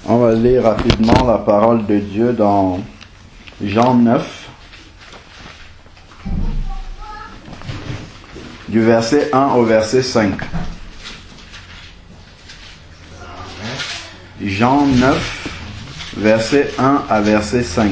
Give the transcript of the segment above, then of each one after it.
On va lire rapidement la parole de Dieu dans Jean 9, du verset 1 au verset 5. Jean 9, verset 1 à verset 5.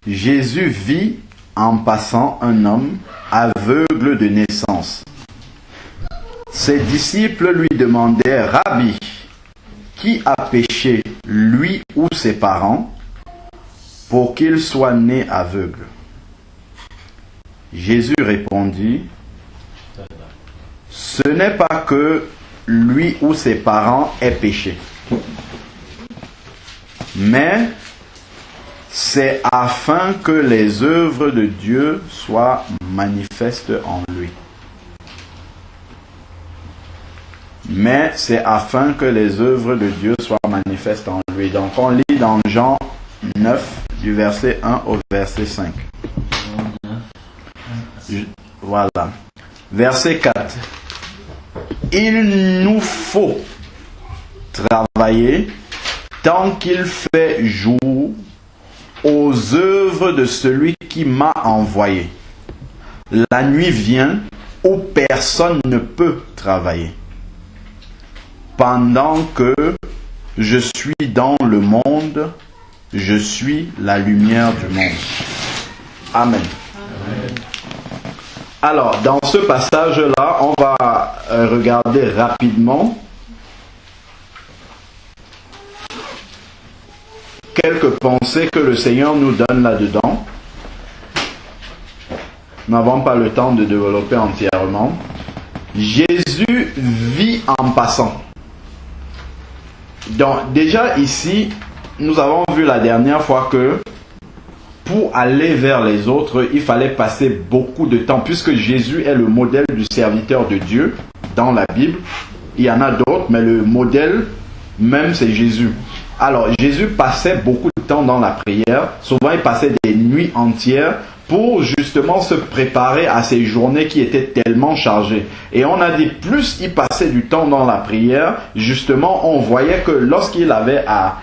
Jésus vit en passant un homme aveugle de naissance. Ses disciples lui demandaient: Rabbi, qui a péché, lui ou ses parents, pour qu'il soit né aveugle? Jésus répondit: ce n'est pas que lui ou ses parents aient péché, mais c'est afin que les œuvres de Dieu soient manifestes en lui. Mais c'est afin que les œuvres de Dieu soient manifestes en lui. Donc on lit dans Jean 9, du verset 1 au verset 5. Voilà. Verset 4. Il nous faut travailler tant qu'il fait jour aux œuvres de celui qui m'a envoyé. La nuit vient où personne ne peut travailler. Pendant que je suis dans le monde, je suis la lumière du monde. Amen. Amen. Alors, dans ce passage-là, on va regarder rapidement quelques pensées que le Seigneur nous donne là-dedans. Nous n'avons pas le temps de développer entièrement. Jésus vit en passant. Donc déjà ici, nous avons vu la dernière fois que pour aller vers les autres, il fallait passer beaucoup de temps, puisque Jésus est le modèle du serviteur de Dieu dans la Bible. Il y en a d'autres, mais le modèle même c'est Jésus. Alors Jésus passait beaucoup de temps dans la prière. Souvent il passait des nuits entières pour justement se préparer à ces journées qui étaient tellement chargées. Et on a dit, plus il passait du temps dans la prière, justement on voyait que lorsqu'il avait à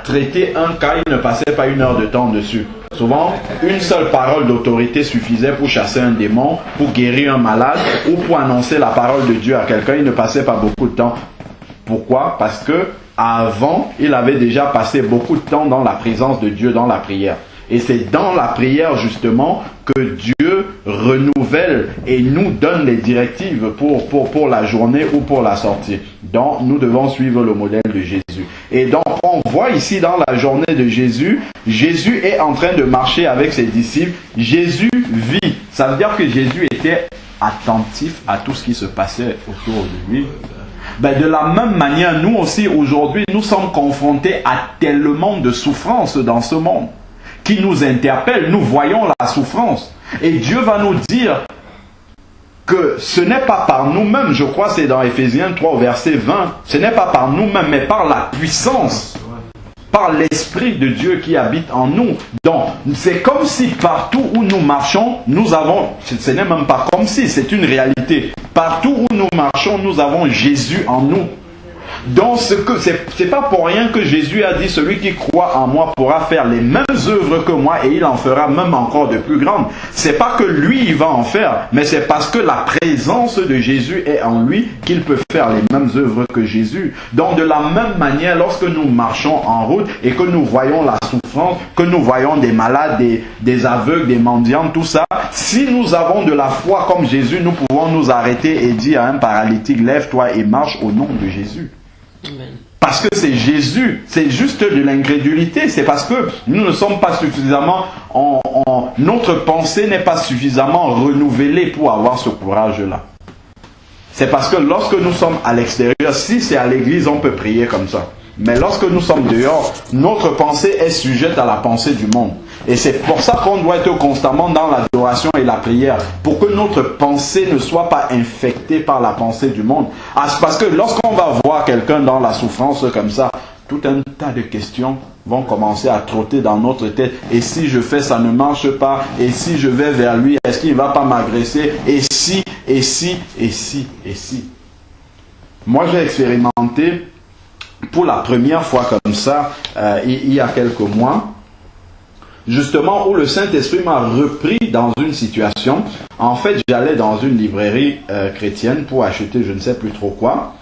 traiter un cas, il ne passait pas 1 heure de temps dessus. Souvent, une seule parole d'autorité suffisait pour chasser un démon, pour guérir un malade ou pour annoncer la parole de Dieu à quelqu'un. Il ne passait pas beaucoup de temps. Pourquoi? Parce que avant, il avait déjà passé beaucoup de temps dans la présence de Dieu, dans la prière. Et c'est dans la prière justement que Dieu renouvelle et nous donne les directives pour la journée ou pour la sortie. Donc nous devons suivre le modèle de Jésus. Et donc on voit ici dans la journée de Jésus, Jésus est en train de marcher avec ses disciples. Jésus vit. Ça veut dire que Jésus était attentif à tout ce qui se passait autour de lui. Ben de la même manière, nous aussi aujourd'hui, nous sommes confrontés à tellement de souffrances dans ce monde qui nous interpellent. Nous voyons la souffrance. Et Dieu va nous dire que ce n'est pas par nous-mêmes, je crois c'est dans Éphésiens 3 verset 20, ce n'est pas par nous-mêmes, mais par la puissance, par l'Esprit de Dieu qui habite en nous. Donc, c'est comme si partout où nous marchons, nous avons, ce n'est même pas comme si, c'est une réalité. Partout où nous marchons, nous avons Jésus en nous. Donc, c'est pas pour rien que Jésus a dit, celui qui croit en moi pourra faire les mêmes œuvres que moi et il en fera même encore de plus grandes. C'est pas que lui, il va en faire, mais c'est parce que la présence de Jésus est en lui qu'il peut faire les mêmes œuvres que Jésus. Donc, de la même manière, lorsque nous marchons en route et que nous voyons la souffrance, que nous voyons des malades, des aveugles, des mendiants, tout ça, si nous avons de la foi comme Jésus, nous pouvons nous arrêter et dire à un paralytique, lève-toi et marche au nom de Jésus. Amen. Parce que c'est Jésus, c'est juste de l'incrédulité, c'est parce que nous ne sommes pas suffisamment, notre pensée n'est pas suffisamment renouvelée pour avoir ce courage-là. C'est parce que lorsque nous sommes à l'extérieur, si c'est à l'église, on peut prier comme ça. Mais lorsque nous sommes dehors, notre pensée est sujette à la pensée du monde. Et c'est pour ça qu'on doit être constamment dans l'adoration et la prière, pour que notre pensée ne soit pas infectée par la pensée du monde. Parce que lorsqu'on va voir quelqu'un dans la souffrance comme ça, tout un tas de questions vont commencer à trotter dans notre tête. Et si je fais, ça ne marche pas. Et si je vais vers lui, est-ce qu'il ne va pas m'agresser? Et si, et si, et si, et si. Moi, j'ai expérimenté pour la première fois comme ça, il y a quelques mois, justement où le Saint-Esprit m'a repris dans une situation. En fait, j'allais dans une librairie chrétienne pour acheter je ne sais plus trop quoi.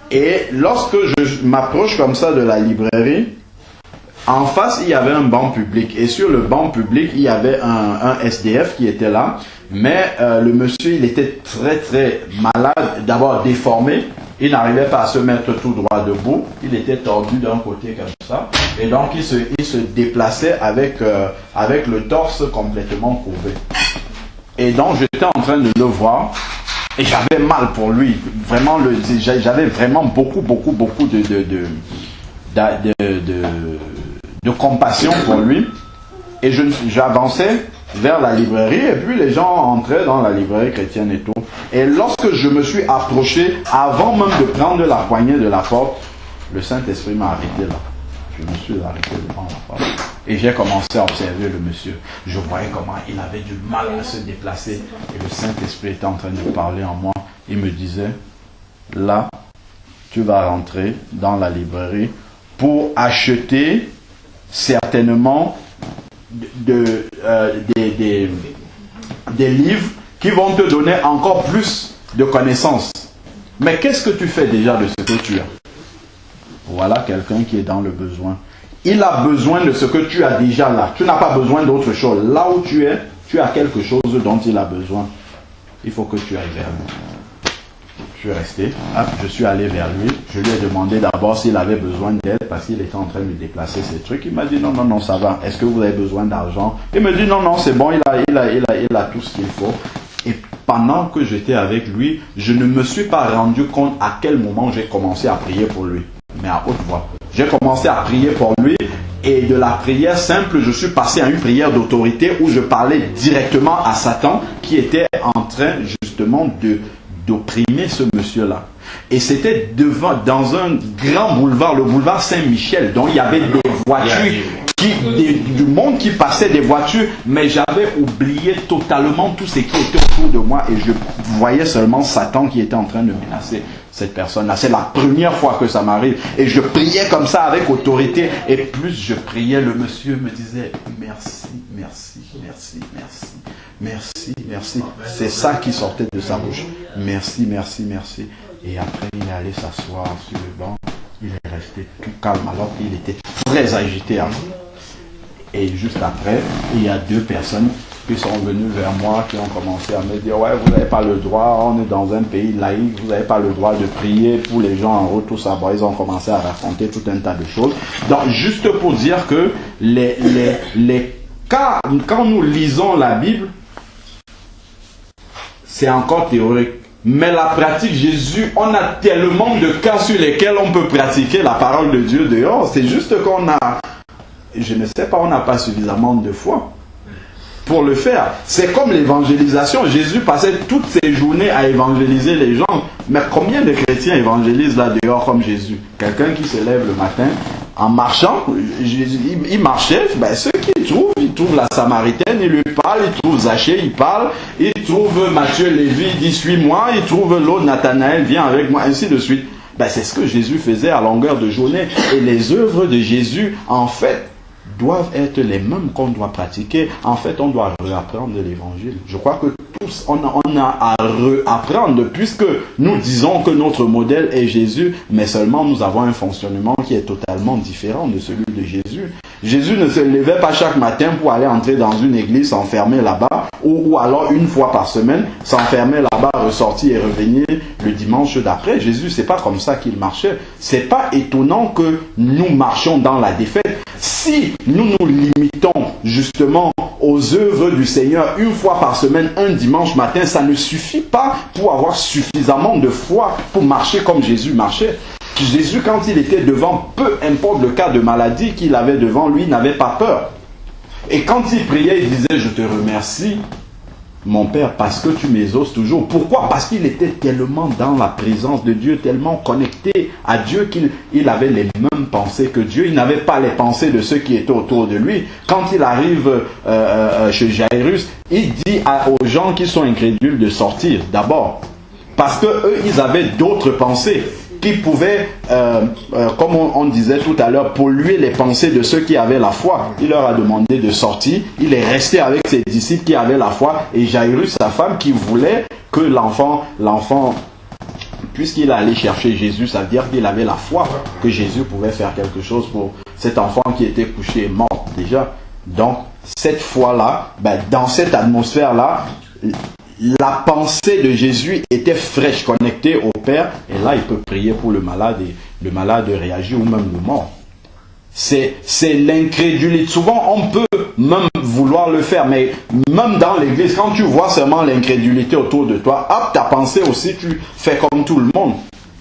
Et lorsque je m'approche comme ça de la librairie, en face, il y avait un banc public. Et sur le banc public, il y avait un SDF qui était là. Mais le monsieur, il était très très malade, d'abord déformé. Il n'arrivait pas à se mettre tout droit debout. Il était tordu d'un côté comme ça. Et donc, il se déplaçait avec le torse complètement courbé. Et donc, j'étais en train de le voir. Et j'avais mal pour lui. Vraiment, j'avais vraiment beaucoup de compassion pour lui. Et j'avançais vers la librairie. Et puis, les gens entraient dans la librairie chrétienne et tout. Et lorsque je me suis approché, avant même de prendre la poignée de la porte, le Saint-Esprit m'a arrêté là. Je me suis arrêté devant la porte. Et j'ai commencé à observer le monsieur. Je voyais comment il avait du mal à se déplacer. Et le Saint-Esprit était en train de parler en moi. Il me disait, là, tu vas rentrer dans la librairie pour acheter certainement des livres qui vont te donner encore plus de connaissances. Mais qu'est-ce que tu fais déjà de ce que tu as? Voilà quelqu'un qui est dans le besoin. Il a besoin de ce que tu as déjà là. Tu n'as pas besoin d'autre chose. Là où tu es, tu as quelque chose dont il a besoin. Il faut que tu ailles vers lui. Je suis resté. Je suis allé vers lui. Je lui ai demandé d'abord s'il avait besoin d'aide parce qu'il était en train de déplacer ses trucs. Il m'a dit non, ça va. Est-ce que vous avez besoin d'argent? Il me dit non, c'est bon. Il a tout ce qu'il faut. Et pendant que j'étais avec lui, je ne me suis pas rendu compte à quel moment j'ai commencé à prier pour lui. Mais à haute voix. J'ai commencé à prier pour lui et de la prière simple, je suis passé à une prière d'autorité où je parlais directement à Satan qui était en train justement d'opprimer ce monsieur-là. Et c'était dans un grand boulevard, le boulevard Saint-Michel, dont il y avait des voitures, du monde qui passait, des voitures, mais j'avais oublié totalement tout ce qui était autour de moi et je voyais seulement Satan qui était en train de menacer cette personne-là. C'est la première fois que ça m'arrive. Et je priais comme ça avec autorité. Et plus je priais, le monsieur me disait merci, merci, merci, merci, merci, merci. C'est ça qui sortait de sa bouche. Merci, merci, merci. Et après, il est allé s'asseoir sur le banc. Il est resté tout calme alors qu'il était très agité avant. Et juste après, il y a deux personnes qui sont venues vers moi, qui ont commencé à me dire « Ouais, vous n'avez pas le droit, on est dans un pays laïque, vous n'avez pas le droit de prier pour les gens en haut, tout ça. » Bon, ils ont commencé à raconter tout un tas de choses. Donc, juste pour dire que les cas, quand nous lisons la Bible, c'est encore théorique. Mais la pratique, Jésus, on a tellement de cas sur lesquels on peut pratiquer la parole de Dieu dehors. C'est juste qu'on a, je ne sais pas, on n'a pas suffisamment de foi pour le faire. C'est comme l'évangélisation. Jésus passait toutes ses journées à évangéliser les gens. Mais combien de chrétiens évangélisent là dehors comme Jésus? Quelqu'un qui se lève le matin, en marchant, il marchait, ben, ceux qu'il trouve, il trouve la Samaritaine, il lui parle, il trouve Zachée, il parle, il trouve Matthieu, Lévi, il dit suis-moi, il trouve l'autre Nathanaël, viens avec moi, ainsi de suite. Ben, c'est ce que Jésus faisait à longueur de journée. Et les œuvres de Jésus, en fait, doivent être les mêmes qu'on doit pratiquer. En fait, on doit réapprendre l'évangile. Je crois que tous, on a à réapprendre, puisque nous disons que notre modèle est Jésus, mais seulement nous avons un fonctionnement qui est totalement différent de celui de Jésus. Jésus ne se levait pas chaque matin pour aller entrer dans une église, s'enfermer là-bas, ou alors une fois par semaine, s'enfermer là-bas, ressortir et revenir le dimanche d'après. Jésus, c'est pas comme ça qu'il marchait. C'est pas étonnant que nous marchions dans la défaite. Si nous nous limitons justement aux œuvres du Seigneur une fois par semaine, un dimanche matin, ça ne suffit pas pour avoir suffisamment de foi pour marcher comme Jésus marchait. Jésus, quand il était devant, peu importe le cas de maladie qu'il avait devant lui, n'avait pas peur. Et quand il priait, il disait, je te remercie, mon Père, parce que tu m'exauces toujours. Pourquoi? Parce qu'il était tellement dans la présence de Dieu, tellement connecté à Dieu qu'il avait les mêmes pensées que Dieu. Il n'avait pas les pensées de ceux qui étaient autour de lui. Quand il arrive chez Jairus, il dit aux gens qui sont incrédules de sortir d'abord. Parce que eux, ils avaient d'autres pensées qui pouvaient, comme on disait tout à l'heure, polluer les pensées de ceux qui avaient la foi. Il leur a demandé de sortir. Il est resté avec ses disciples qui avaient la foi. Et Jairus, sa femme, qui voulait que l'enfant, puisqu'il allait chercher Jésus, ça veut dire qu'il avait la foi que Jésus pouvait faire quelque chose pour cet enfant qui était couché et mort déjà. Donc, cette foi-là, dans cette atmosphère-là, la pensée de Jésus était fraîche, connectée au Père, et là il peut prier pour le malade et le malade réagit ou même le mort. C'est l'incrédulité. Souvent on peut même vouloir le faire, mais même dans l'église, quand tu vois seulement l'incrédulité autour de toi, hop, ta pensée aussi, tu fais comme tout le monde.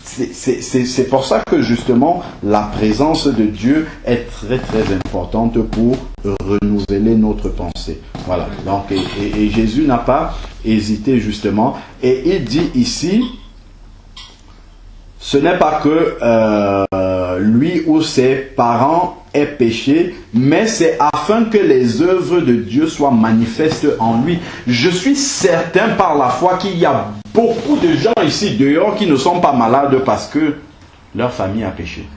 C'est pour ça que justement la présence de Dieu est très très importante pour renouveler notre pensée. Voilà. Donc, et Jésus n'a pas hésité justement. Et il dit ici, ce n'est pas que lui ou ses parents aient péché, mais c'est afin que les œuvres de Dieu soient manifestes en lui. Je suis certain par la foi qu'il y a beaucoup de gens ici dehors qui ne sont pas malades parce que leur famille a péché.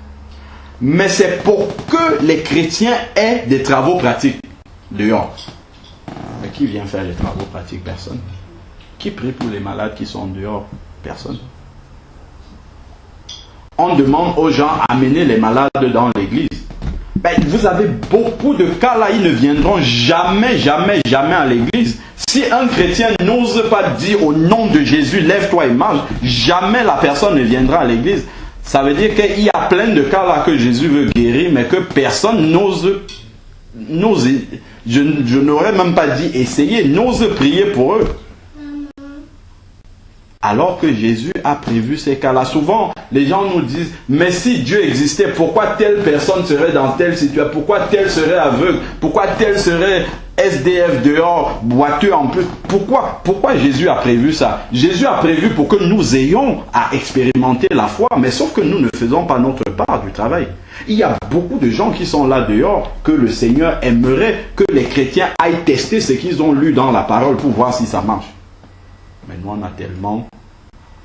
Mais c'est pour que les chrétiens aient des travaux pratiques dehors. Mais qui vient faire les travaux pratiques? Personne. Qui prie pour les malades qui sont dehors? Personne. On demande aux gens d'amener les malades dans l'église. Vous avez beaucoup de cas là, ils ne viendront jamais, jamais, jamais à l'église. Si un chrétien n'ose pas dire au nom de Jésus, lève-toi et marche, jamais la personne ne viendra à l'église. Ça veut dire qu'il y a plein de cas là que Jésus veut guérir, mais que personne n'ose, je n'aurais même pas dit essayer, n'ose prier pour eux. Alors que Jésus a prévu ces cas-là. Souvent, les gens nous disent, mais si Dieu existait, pourquoi telle personne serait dans telle situation? Pourquoi tel serait aveugle? Pourquoi tel serait SDF dehors, boiteux en plus? Pourquoi Jésus a prévu ça? Jésus a prévu pour que nous ayons à expérimenter la foi, mais sauf que nous ne faisons pas notre part du travail. Il y a beaucoup de gens qui sont là dehors, que le Seigneur aimerait que les chrétiens aillent tester ce qu'ils ont lu dans la parole pour voir si ça marche. Mais nous,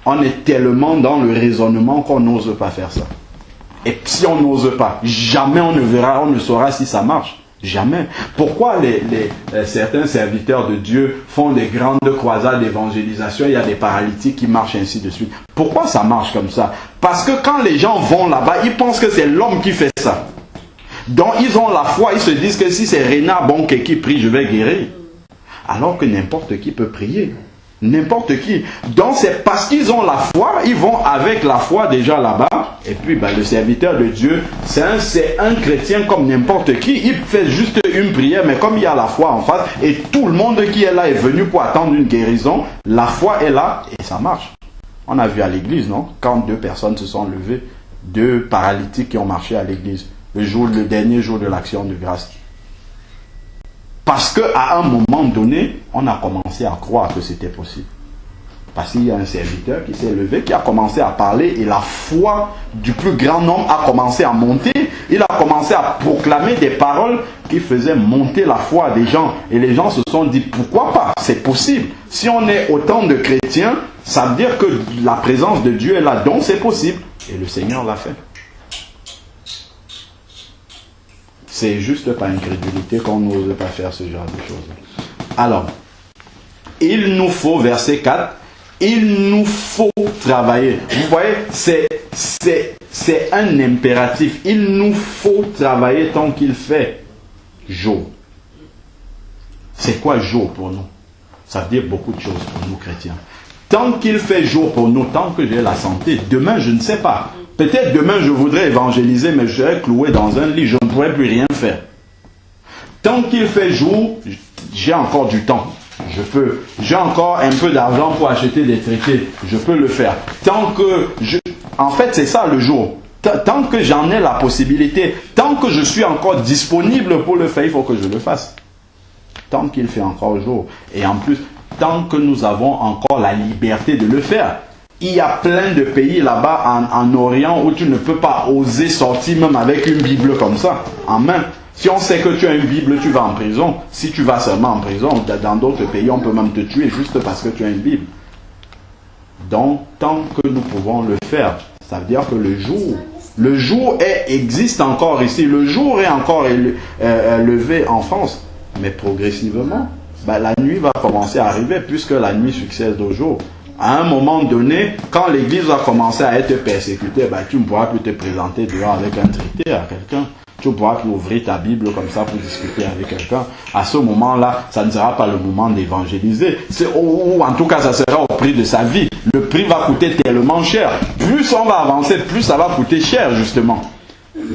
on est tellement dans le raisonnement qu'on n'ose pas faire ça. Et si on n'ose pas, jamais on ne saura si ça marche. Jamais. Pourquoi certains serviteurs de Dieu font des grandes croisades d'évangélisation, il y a des paralytiques qui marchent ainsi de suite? Pourquoi ça marche comme ça? Parce que quand les gens vont là-bas, ils pensent que c'est l'homme qui fait ça. Donc ils ont la foi, ils se disent que si c'est Renard Bonke qui prie, je vais guérir. Alors que n'importe qui peut prier. N'importe qui. Donc c'est parce qu'ils ont la foi, ils vont avec la foi déjà là-bas. Et puis le serviteur de Dieu, c'est un chrétien comme n'importe qui. Il fait juste une prière, mais comme il y a la foi en face, et tout le monde qui est là est venu pour attendre une guérison, la foi est là et ça marche. On a vu à l'église, non? Quand 2 personnes se sont levées, 2 paralytiques qui ont marché à l'église, le dernier jour de l'action de grâce. Parce qu'à un moment donné, on a commencé à croire que c'était possible. Parce qu'il y a un serviteur qui s'est levé, qui a commencé à parler, et la foi du plus grand nombre a commencé à monter. Il a commencé à proclamer des paroles qui faisaient monter la foi des gens. Et les gens se sont dit, pourquoi pas? C'est possible. Si on est autant de chrétiens, ça veut dire que la présence de Dieu est là, donc c'est possible. Et le Seigneur l'a fait. C'est juste par incrédulité qu'on n'ose pas faire ce genre de choses. Alors, il nous faut, verset 4, il nous faut travailler. Vous voyez, c'est un impératif. Il nous faut travailler tant qu'il fait jour. C'est quoi jour pour nous? Ça veut dire beaucoup de choses pour nous chrétiens. Tant qu'il fait jour pour nous, tant que j'ai la santé, demain je ne sais pas. Peut-être demain je voudrais évangéliser, mais je serai cloué dans un lit, je ne pourrai plus rien faire. Tant qu'il fait jour, j'ai encore du temps. J'ai encore un peu d'argent pour acheter des traités, je peux le faire. En fait c'est ça le jour. Tant que j'en ai la possibilité, tant que je suis encore disponible pour le faire, il faut que je le fasse. Tant qu'il fait encore jour. Et en plus, tant que nous avons encore la liberté de le faire. Il y a plein de pays là-bas en Orient où tu ne peux pas oser sortir même avec une Bible comme ça, en main. Si on sait que tu as une Bible, tu vas en prison. Si tu vas seulement en prison, dans d'autres pays, on peut même te tuer juste parce que tu as une Bible. Donc, tant que nous pouvons le faire, ça veut dire que le jour existe encore ici. Le jour est encore levé en France. Mais progressivement, la nuit va commencer à arriver puisque la nuit succède au jour. À un moment donné, quand l'église va commencer à être persécutée, tu ne pourras plus te présenter dehors avec un traité à quelqu'un. Tu ne pourras plus ouvrir ta Bible comme ça pour discuter avec quelqu'un. À ce moment-là, ça ne sera pas le moment d'évangéliser. Ou en tout cas, ça sera au prix de sa vie. Le prix va coûter tellement cher. Plus on va avancer, plus ça va coûter cher, justement.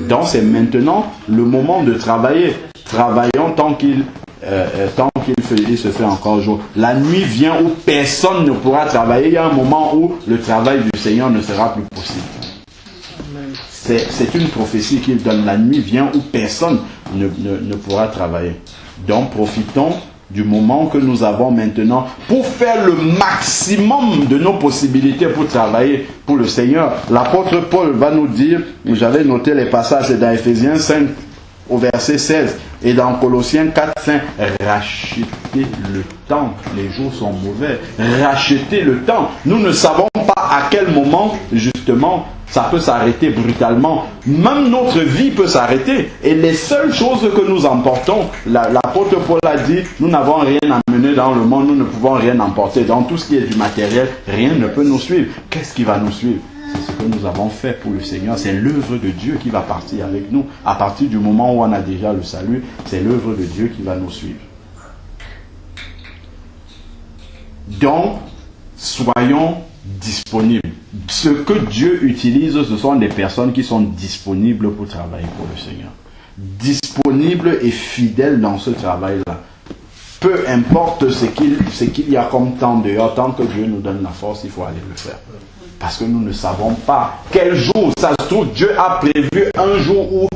Donc, c'est maintenant le moment de travailler. Travaillons tant qu'il se fait encore jour. La nuit vient où personne ne pourra travailler. Il y a un moment où le travail du Seigneur ne sera plus possible. C'est une prophétie qu'il donne. La nuit vient où personne ne pourra travailler. Donc profitons du moment que nous avons maintenant pour faire le maximum de nos possibilités pour travailler pour le Seigneur. L'apôtre Paul va nous dire, j'avais noté les passages, c'est dans Ephésiens 5 au verset 16 et dans Colossiens 4, 5, rachetez le temps. Les jours sont mauvais. Rachetez le temps. Nous ne savons pas à quel moment, justement, ça peut s'arrêter brutalement. Même notre vie peut s'arrêter. Et les seules choses que nous emportons, l'apôtre Paul a dit, nous n'avons rien à mener dans le monde, nous ne pouvons rien emporter. Dans tout ce qui est du matériel, rien ne peut nous suivre. Qu'est-ce qui va nous suivre? C'est ce que nous avons fait pour le Seigneur. C'est l'œuvre de Dieu qui va partir avec nous. À partir du moment où on a déjà le salut, c'est l'œuvre de Dieu qui va nous suivre. Donc, soyons disponibles. Ce que Dieu utilise, ce sont des personnes qui sont disponibles pour travailler pour le Seigneur. Disponibles et fidèles dans ce travail-là. Peu importe ce qu'il y a comme temps dehors, tant que Dieu nous donne la force, il faut aller le faire. Parce que nous ne savons pas quel jour, ça se trouve, Dieu a prévu un jour où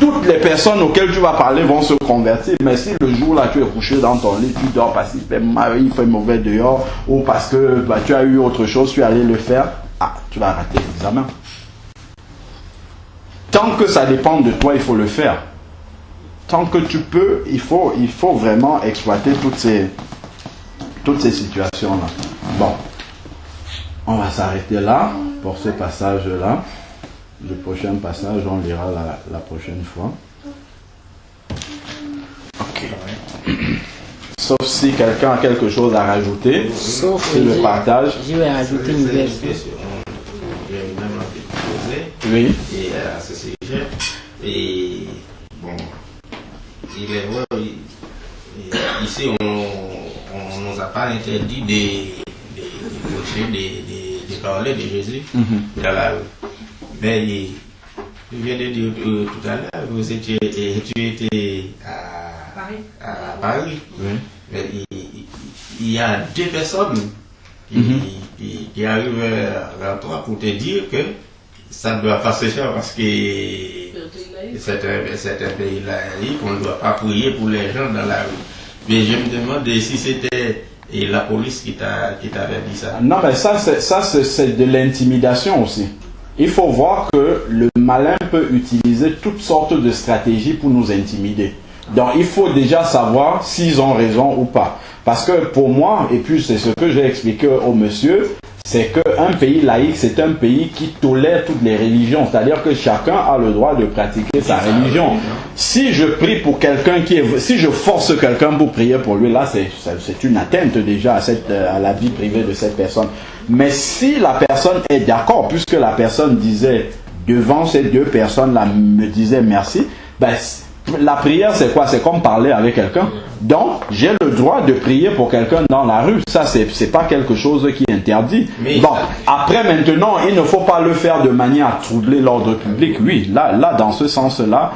toutes les personnes auxquelles tu vas parler vont se convertir. Mais si le jour-là, tu es couché dans ton lit, tu dors parce qu'il fait mal, il fait mauvais dehors, ou parce que tu as eu autre chose, tu es allé le faire, tu vas rater l'examen. Tant que ça dépend de toi, il faut le faire. Tant que tu peux, il faut vraiment exploiter toutes ces situations-là. Bon. On va s'arrêter là, pour ce passage-là. Le prochain passage, on lira la prochaine fois. Ok. Sauf si quelqu'un a quelque chose à rajouter. Sauf que le partage. Je vais rajouter une question. Oui. Et à ce sujet. Et bon, il est vrai, ici on ne nous a pas interdit de parler de Jésus dans la rue. Mais je viens de dire tout à l'heure, tu étais à Paris. Oui. Mais il y a deux personnes qui arrivent vers toi pour te dire que ça ne doit pas se faire parce que c'est un pays laïque, on ne doit pas prier pour les gens dans la rue. Mais je me demande si c'était la police qui t'avait dit ça. Non, mais ça c'est de l'intimidation aussi. Il faut voir que le malin peut utiliser toutes sortes de stratégies pour nous intimider. Donc il faut déjà savoir s'ils ont raison ou pas. Parce que pour moi, et puis c'est ce que j'ai expliqué au monsieur, c'est qu'un pays laïque, c'est un pays qui tolère toutes les religions. C'est-à-dire que chacun a le droit de pratiquer sa religion. Si je prie pour quelqu'un si je force quelqu'un pour prier pour lui, là c'est une atteinte déjà à la vie privée de cette personne. Mais si la personne est d'accord, puisque la personne disait, devant ces deux personnes-là, me disait merci, ben, la prière c'est quoi? C'est comme parler avec quelqu'un. Donc, j'ai le droit de prier pour quelqu'un dans la rue. Ça, c'est pas quelque chose qui est interdit. Mais bon, après, maintenant, il ne faut pas le faire de manière à troubler l'ordre public. Oui, là, dans ce sens-là,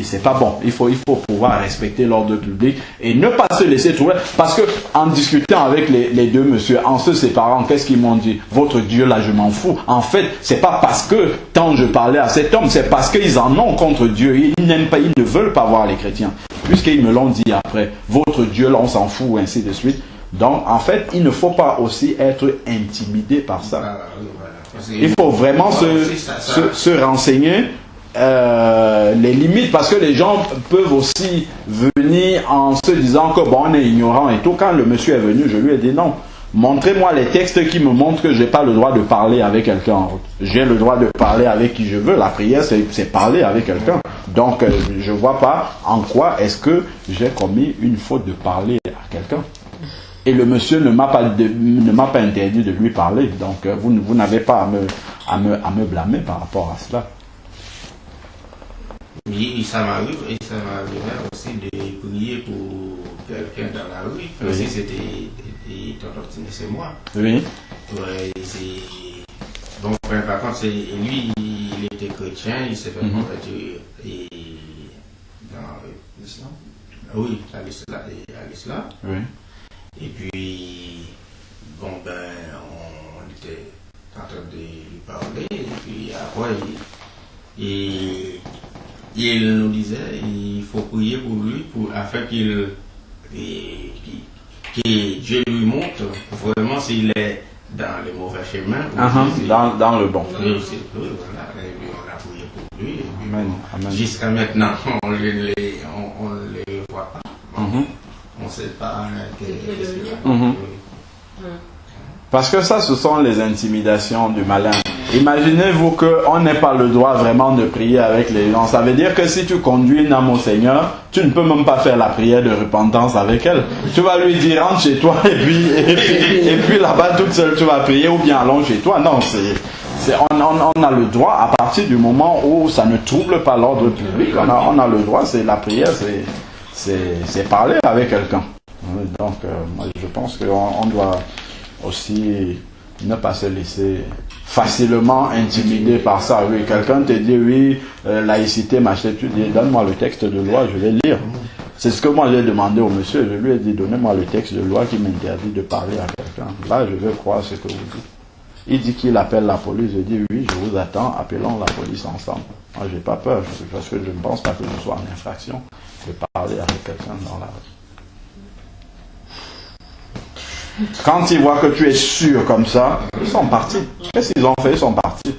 c'est pas bon. Il faut pouvoir respecter l'ordre public et ne pas se laisser troubler. Parce que, en discutant avec les deux messieurs, en se séparant, qu'est-ce qu'ils m'ont dit? Votre Dieu, là, je m'en fous. En fait, c'est pas parce que, tant je parlais à cet homme, c'est parce qu'ils en ont contre Dieu. Ils n'aiment pas, ils ne veulent pas voir les chrétiens. Puisqu'ils me l'ont dit après, votre Dieu, là, on s'en fout, ainsi de suite. Donc, en fait, il ne faut pas aussi être intimidé par ça. Il faut vraiment se renseigner les limites, parce que les gens peuvent aussi venir en se disant que bon, on est ignorant et tout. Quand le monsieur est venu, je lui ai dit non. Montrez-moi les textes qui me montrent que je n'ai pas le droit de parler avec quelqu'un en route. J'ai le droit de parler avec qui je veux. La prière, c'est parler avec quelqu'un. Donc, je ne vois pas en quoi est-ce que j'ai commis une faute de parler à quelqu'un. Et le monsieur ne m'a pas interdit de lui parler. Donc, vous n'avez pas à me blâmer par rapport à cela. Oui, ça m'arrive aussi de prier pour quelqu'un dans la rue. Oui. Aussi, c'était c'est moi. Oui. Ouais, bon, par contre, lui, il était chrétien, il s'est fait convertir dans l'islam. Oui, à l'islam. Oui. Et puis, bon, ben, on était en train de lui parler, et puis après, il nous disait, il faut prier pour lui, afin que Dieu lui montre vraiment s'il est dans le mauvais chemin. Dans le bon. Oui, voilà. Et puis on a prié pour lui. Et puis Amen. Jusqu'à maintenant, on ne les voit pas. On ne sait pas qu'est-ce qu'il a. Parce que ça, ce sont les intimidations du malin. Imaginez-vous qu'on n'ait pas le droit vraiment de prier avec les gens. Ça veut dire que si tu conduis une âme au Seigneur, tu ne peux même pas faire la prière de repentance avec elle. Tu vas lui dire rentre chez toi et puis là-bas toute seule tu vas prier, ou bien allons chez toi. Non, on a le droit à partir du moment où ça ne trouble pas l'ordre public. On a le droit, c'est la prière, c'est parler avec quelqu'un. Donc, moi, je pense qu'on doit aussi ne pas se laisser facilement intimider par ça. Oui, quelqu'un te dit oui, laïcité, machin, tu dis donne-moi le texte de loi, je vais lire. C'est ce que moi j'ai demandé au monsieur, je lui ai dit donnez-moi le texte de loi qui m'interdit de parler à quelqu'un. Là, je vais croire ce que vous dites. Il dit qu'il appelle la police, je dis oui, je vous attends, appelons la police ensemble. Moi, j'ai pas peur, parce que je ne pense pas que je sois en infraction de parler avec quelqu'un dans la rue. Quand ils voient que tu es sûr comme ça, ils sont partis. Qu'est-ce qu'ils ont fait? Ils sont partis.